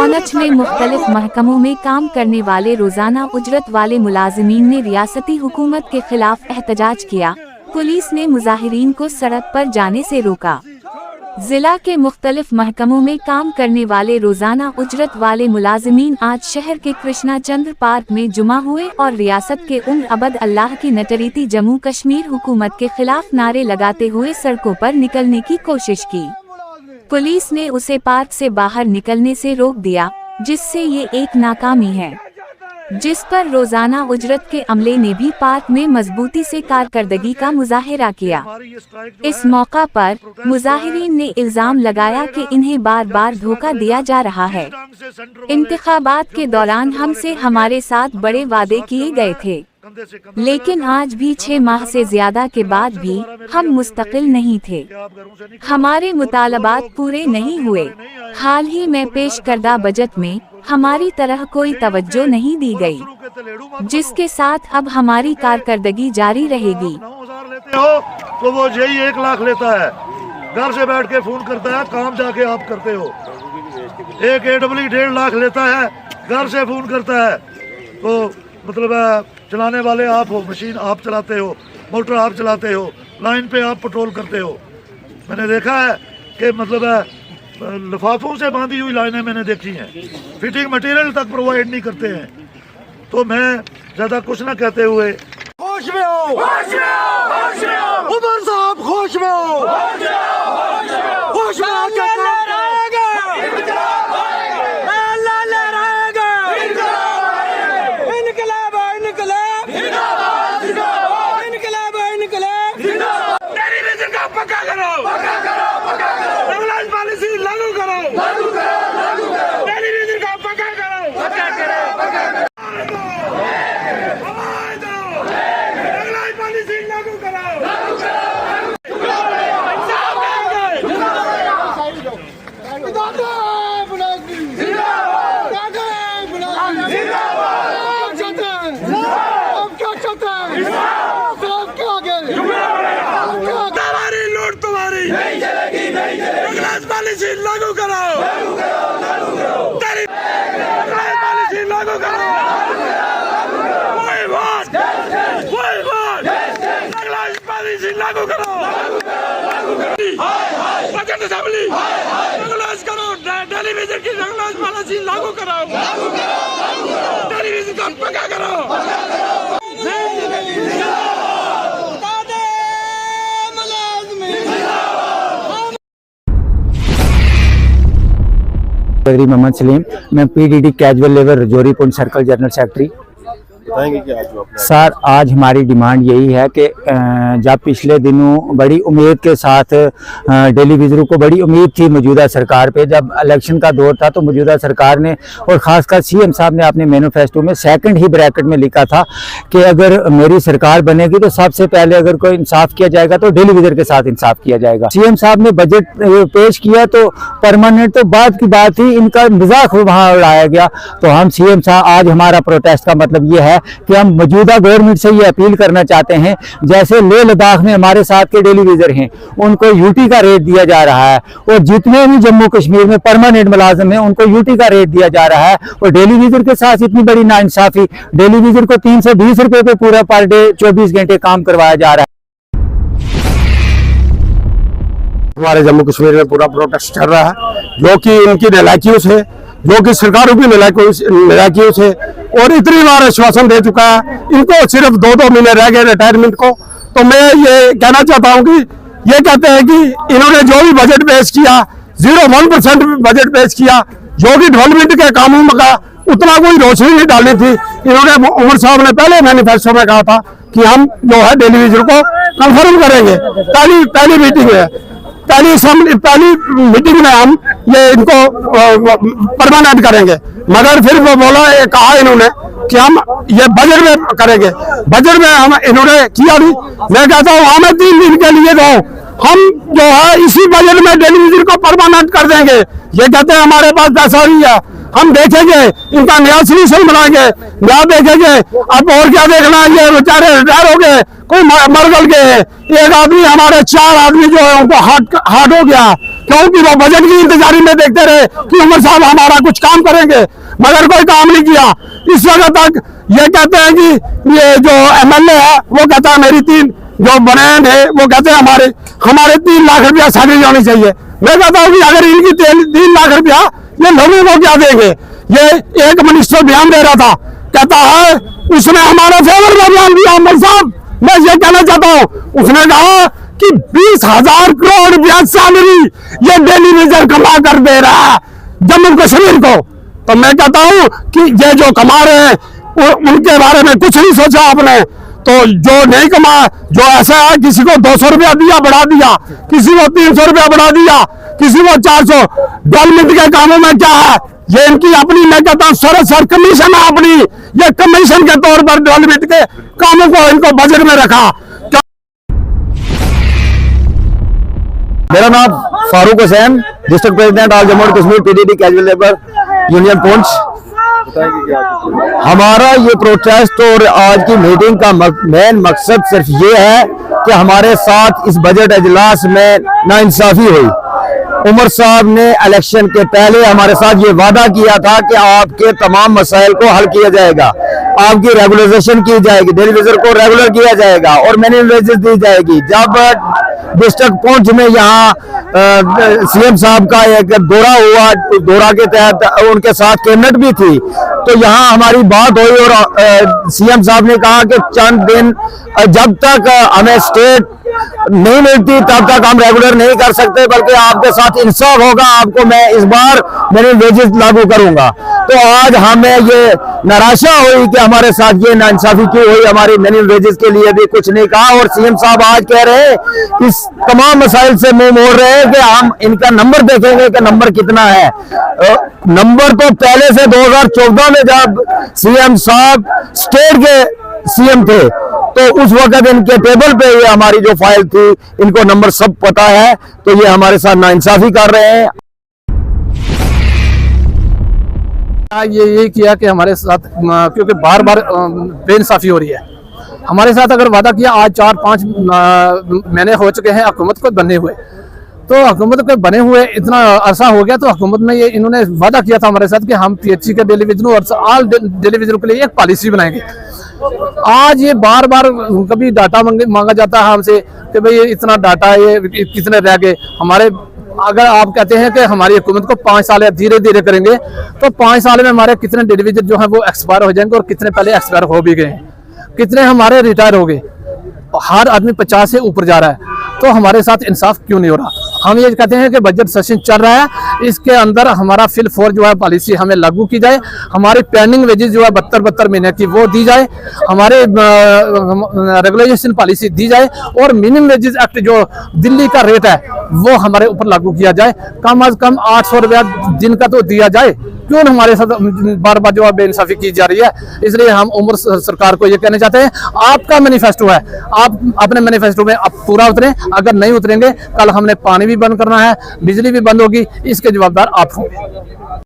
पौनच में मुख्तलिफ महकमों में काम करने वाले रोजाना उजरत वाले मुलाजिमीन ने रियासती हुकूमत के खिलाफ एहतजाज किया। पुलिस ने मुजाहिरीन को सड़क पर जाने से रोका। जिला के मुख्तलिफ महकमों में काम करने वाले रोजाना उजरत वाले मुलाजिमीन आज शहर के कृष्णा चंद्र पार्क में जुमा हुए और रियासत के उम्र अबद अल्लाह की नटरीती जम्मू कश्मीर हुकूमत के खिलाफ नारे लगाते हुए सड़कों पर निकलने की कोशिश की। पुलिस ने उसे पार्क से बाहर निकलने से रोक दिया, जिससे ये एक नाकामी है, जिस पर रोजाना उजरत के अमले ने भी पार्क में मजबूती से कारकर्दगी का मुजाहिरा किया। इस मौका पर मुजाहिरीन ने इल्जाम लगाया कि इन्हें बार बार धोखा दिया जा रहा है। इंतखाबात के दौरान हमसे हमारे साथ बड़े वादे किए गए थे, लेकिन आज भी 6 माह से ज्यादा के बाद भी हम मुस्तकिल नहीं थे। हमारे मुतालबात पूरे नहीं हुए। हाल ही में पेश करदा बजट में हमारी तरह कोई तवज्जो नहीं दी गई, जिसके साथ अब हमारी कारकर्दगी जारी रहेगी। तो वो यही 1 लाख लेता है, घर से बैठ के फोन करता है, काम जाके आप करते हो। एक AWE 1.5 लाख लेता है, घर से फोन करता है। तो मतलब चलाने वाले आप हो, मशीन आप चलाते हो, मोटर आप चलाते हो, लाइन पे आप पेट्रोल करते हो। मैंने देखा है कि मतलब लिफाफों से बांधी हुई लाइनें मैंने देखी हैं, फिटिंग मटेरियल तक प्रोवाइड नहीं करते हैं। तो मैं ज्यादा कुछ ना कहते हुए होश में हो, उमर साहब होश में हो, होश में लागू करो, पॉलिसी लागू करो, पॉलिसी लागू करो, बजट असेंबली रेगुलाइज करो, टेलीविजन की रेगुलाइज पॉलिसी लागू करो, टेलीविजन को पक्का करो। चौधरी मोहम्मद सलीम, मैं PDD casual labour Rajouri Poonch circle general secretary. बताएंगे कि आज जो सर, आज हमारी डिमांड यही है कि जब पिछले दिनों बड़ी उम्मीद के साथ डेली विजरों को बड़ी उम्मीद थी मौजूदा सरकार पे, जब इलेक्शन का दौर था तो मौजूदा सरकार ने और ख़ासकर CM साहब ने अपने मैनिफेस्टो में सेकंड ही ब्रैकेट में लिखा था कि अगर मेरी सरकार बनेगी तो सबसे पहले अगर कोई इंसाफ किया जाएगा तो डेली विजर के साथ इंसाफ किया जाएगा। CM साहब ने बजट पेश किया तो परमानेंट तो बाद की बात थी, इनका मजाक वहाँ उड़ाया गया। तो हम CM साहब, आज हमारा प्रोटेस्ट का मतलब ये है कि हम मौजूदा गवर्नमेंट से ये अपील करना चाहते हैं, जैसे लेह लद्दाख में हमारे साथ के टेलीविजन हैं उनको UT का रेट दिया जा रहा है, और जितने भी जम्मू कश्मीर में परमानेंट मुलाजिम हैं उनको UT का रेट दिया जा रहा है, और टेलीविजन के साथ इतनी बड़ी नाइंसाफी। टेलीविजन को 320 रुपए पे पूरा पर डे 24 घंटे काम करवाया जा रहा है। हमारे जम्मू कश्मीर में पूरा प्रोटेस्ट चल रहा है, जो कि इनकी नालायकियों से, जो कि सरकारों की नालायकियों से, और इतनी बार आश्वासन दे चुका है। इनको सिर्फ 2-2 महीने रह गए रिटायरमेंट को। तो मैं ये कहना चाहता हूँ कि ये कहते हैं कि इन्होंने जो भी बजट पेश किया 0.1% बजट पेश किया, जो कि डेवलपमेंट के कामों का उतना कोई रोशनी नहीं डालनी थी। इन्होंने उमर साहब ने पहले मैनिफेस्टो में कहा था कि हम जो है टेलीविजन को कंफर्म करेंगे। पहली मीटिंग है, पहली मीटिंग में हम ये इनको परमानेंट करेंगे, मगर फिर वो बोला, कहा इन्होंने कि हम ये बजट में करेंगे। बजट में हम इन्होंने किया नहीं। मैं कहता हूँ हमें 3 दिन के लिए दो, हम जो है इसी बजट में टेलीविजन को परमानेंट कर देंगे। ये कहते हैं हमारे पास पैसा नहीं है, हम देखेंगे, इनका नया सोल्यूशन बनाएंगे, नया देखेंगे। अब और क्या देखना, ये बेचारे रिटायर हो गए, कोई मर गल गए। एक आदमी, हमारे 4 आदमी जो है उनको हार्ट हो गया, क्योंकि वो बजट की इंतजारी में देखते रहे कि उमर साहब हमारा कुछ काम करेंगे, मगर कोई काम नहीं किया। इस वक्त तक ये कहते हैं कि ये जो MLA है वो कहता है मेरी 3 जो ब्रांड है वो कहते हैं हमारे 3 लाख रुपया सैलरी होनी चाहिए। मैं कहता हूँ कि अगर इनकी 3 लाख रुपया ये लोगों को क्या देंगे। ये एक मिनिस्टर बयान दे रहा था, कहता है उसने हमारे फेवर में बयान दिया। उमर साहब मैं ये कहना चाहता हूँ, उसने कहा कि 20,000 करोड़ रुपया सैलरी ये डेली वेजर कमा कर दे रहा है जम्मू कश्मीर को। तो मैं कहता हूँ कि ये जो कमा रहे हैं उनके बारे में कुछ नहीं सोचा आपने। तो जो नहीं कमा, जो ऐसा है किसी को 200 रुपया दिया बढ़ा दिया, किसी को 300 रुपया बढ़ा दिया, किसी को 400। डेवलपमेंट के कामों में क्या है, ये इनकी अपनी, मैं कहता हूँ सर कमीशन है अपनी, ये कमीशन के तौर पर डेवलपमेंट के कामों को इनको बजट में रखा। मेरा नाम Farooq Hussain, district president all Jammu and Kashmir PDD casual labour union Poonch. हमारा ये प्रोटेस्ट और आज की मीटिंग का मेन मकसद सिर्फ ये है कि हमारे साथ इस बजट अजलास में नाइंसाफी हुई। उमर साहब ने इलेक्शन के पहले हमारे साथ ये वादा किया था कि आपके तमाम मसाइल को हल किया जाएगा, आपकी रेगुलराइजेशन की जाएगी, डेली वेजर को रेगुलर किया जाएगा और मिनिमम वेजेस दी जाएगी। जब डिस्ट्रिक्ट पुंछ में यहाँ CM साहब का एक दौरा हुआ, दौरा के तहत उनके साथ कैबिनेट भी थी, तो यहाँ हमारी बात हुई और CM साहब ने कहा कि चंद दिन जब तक हमें स्टेट नहीं मिलती तब तक हम रेगुलर नहीं कर सकते, बल्कि आपके साथ इंसाफ होगा, आपको मैं इस बार मिनिमम वेजेस लागू करूंगा। तो आज हमें ये निराशा हुई कि हमारे साथ ये नाइंसाफी क्यों हुई, हमारी मिनिमम वेजेस के लिए भी कुछ नहीं कहा। और CM साहब आज कह रहे हैं कि तमाम मसाइल से मुंह मोड़ रहे हैं कि हम इनका नंबर देखेंगे कि नंबर कितना है। नंबर तो पहले से 2014 में जब CM साहब स्टेट के CM थे तो उस वक्त इनके टेबल पे ये हमारी जो फाइल थी इनको नंबर सब पता है, तो ये हमारे साथ नाइंसाफी कर रहे हैं। ये किया कि हमारे साथ, क्योंकि बार बार बेइंसाफी हो रही है हमारे साथ। अगर वादा किया, आज 4-5 महीने हो चुके हैं हुकूमत को बने हुए, तो हुकूमत के बने हुए इतना अरसा हो गया, तो हुकूमत में ये इन्होंने वादा किया था हमारे साथ कि हम PHC के डेली वेजर और ऑल डेली वेजर के लिए एक पॉलिसी बनाएंगे। आज ये बार बार कभी डाटा मांगा जाता है हमसे कि भाई इतना डाटा है, ये कितने रह गए हमारे। अगर आप कहते हैं कि हमारी हुकूमत को 5 साल धीरे धीरे करेंगे, तो 5 साल में हमारे कितने डेली वेजर जो है वो एक्सपायर हो जाएंगे, और कितने पहले एक्सपायर हो भी गए हैं, कितने हमारे रिटायर हो गए। हर आदमी 50 से ऊपर जा रहा है, तो हमारे साथ इंसाफ क्यों नहीं हो रहा। हम ये कहते हैं कि बजट सेशन चल रहा है, इसके अंदर हमारा फिल 4 जो है पॉलिसी हमें लागू की जाए, हमारी पेंडिंग वेजेस जो है 72 महीने की वो दी जाए, हमारे रेगुलेशन पॉलिसी दी जाए, और मिनिमम वेजेस एक्ट जो दिल्ली का रेट है वो हमारे ऊपर लागू किया जाए। कम अज कम 800 रुपया दिन का तो दिया जाए। क्यों हमारे साथ बार बार जो है बेइंसाफी की जा रही है। इसलिए हम उमर सरकार को ये कहना चाहते हैं, आपका मैनिफेस्टो है, आप अपने मैनिफेस्टो में आप पूरा उतरें। अगर नहीं उतरेंगे, कल हमने पानी भी बंद करना है, बिजली भी बंद होगी, इसके जवाबदार आप होंगे।